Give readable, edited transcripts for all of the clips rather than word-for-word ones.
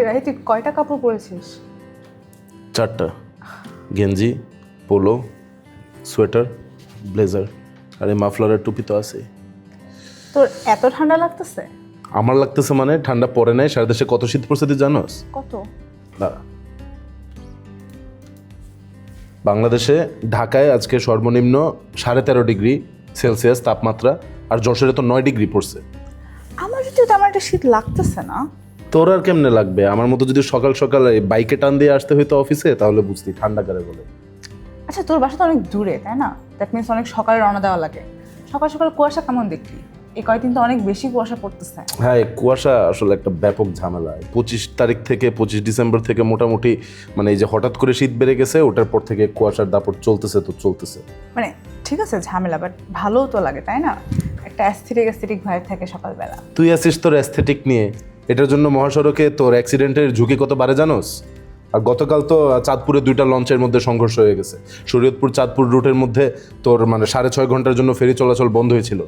রাহি তুই কয়টা কাপড় পরেছিস? 4টা, গেঞ্জি, পোলো, সোয়েটার, ব্লেজার আর এই মাফলারের টুপি তো আছে। তোর এত ঠান্ডা লাগতেছে? আমার লাগতেছে মানে ঠান্ডা পড়ে নাই, সারা দেশে কত শীত পড়ছে তুই জানোস? কত? দাঁড়া, বাংলাদেশে ঢাকায় আজকে সর্বনিম্ন 13.5 ডিগ্রি সেলসিয়াস তাপমাত্রা, আর যশোরে তো 9 ডিগ্রি পড়ছে। আমার যদি তেমন একটা শীত লাগতেছে না। তোর আর কেমনে লাগবে? আমার মতো যদি সকাল সকাল এই বাইকে টান দিয়ে আসতে হইতো অফিসে তাহলে বুঝতি ঠান্ডা করে বলে। আচ্ছা তোর বাসা তো অনেক দূরে তাই না? দ্যাট মিনস অনেক সকালে রওনা দেওয়া লাগে। সকাল সকাল কুয়াশা কেমন দেখলি? এই কয়েকদিন তো অনেক বেশি কুয়াশা পড়তেছে। হ্যাঁ, এই কুয়াশা আসলে একটা ব্যাপক ঝামেলা। 25 তারিখ থেকে 25 ডিসেম্বর থেকে মোটামুটি মানে এই যে হঠাৎ করে শীত বেড়ে গেছে, ওটার পর থেকে কুয়াশার দাপট চলতেছে। মানে ঠিক আছে ঝামেলা, বাট ভালোও তো লাগে তাই না? একটা অ্যাস্থেটিক ভাইব থাকে সকালবেলা। তুই আসিস তোর অ্যাস্থেটিক নিয়ে, এটার জন্য মহাসড়কে তোর অ্যাক্সিডেন্টের ঝুঁকি কত বাড়ে জানোস? আর গতকাল তো চাঁদপুরে 2টা লঞ্চের মধ্যে সংঘর্ষ হয়ে গেছে। শরীয়তপুর চাঁদপুর রুটের মধ্যে তোর মানে 6.5 ঘন্টার জন্য ফেরি চলাচল বন্ধ হয়েছিল।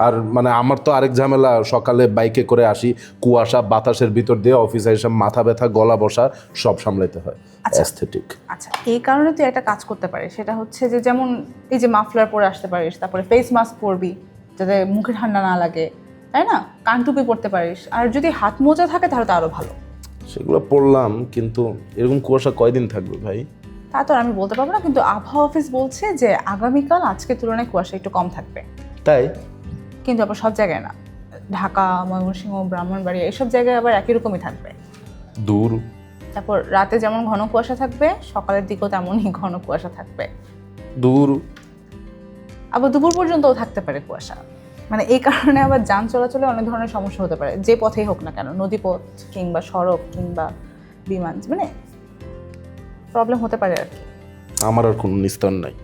আর মানে আমার তো আরেক ঝামেলা, সকালে বাইকে করে আসি, কুয়াশা বাতাসের ভিতর দিয়ে অফিসে এসে মাথা ব্যথা, গলা বসা সব সামলাইতে হয়। আচ্ছা। অ্যাস্থেটিক। আচ্ছা এই কারণে তুই একটা কাজ করতে পারিস, সেটা হচ্ছে যে যেমন এই যে মাফলার পরে আসতে পারিস, তারপরে ফেস মাস্ক পরবি যাতে মুখে ঠান্ডা না লাগে, তাই না? কান টুপি পরতে পারিস, আর যদি হাত মোজা থাকে তাহলে তো আরও ভালো। সেগুলো পড়লাম, কিন্তু এরকম কুয়াশা কয়দিন থাকবে ভাই? তা তো আর আমি বলতে পারবো না, কিন্তু আবহাওয়া অফিস বলছে যে আগামীকাল আজকের তুলনায় কুয়াশা একটু কম থাকবে। তাই? কিন্তু আবার সব জায়গায় না, ঢাকা, ময়মনসিংহ, ব্রাহ্মণবাড়িয়া এইসব জায়গায় আবার একই রকমই থাকবে। দূর। তারপর রাতে যেমন ঘন কুয়াশা থাকবে, সকালের দিকেও তেমনই ঘন কুয়াশা থাকবে। দূর। আবার দুপুর পর্যন্তও থাকতে পারে কুয়াশা। মানে এই কারণে আবার যান চলাচলে অনেক ধরনের সমস্যা হতে পারে, যে পথেই হোক না কেন, নদীপথ কিংবা সড়ক কিংবা বিমান, মানে প্রবলেম হতে পারে আর কি। আমার আর কোনো নিস্তার নাই।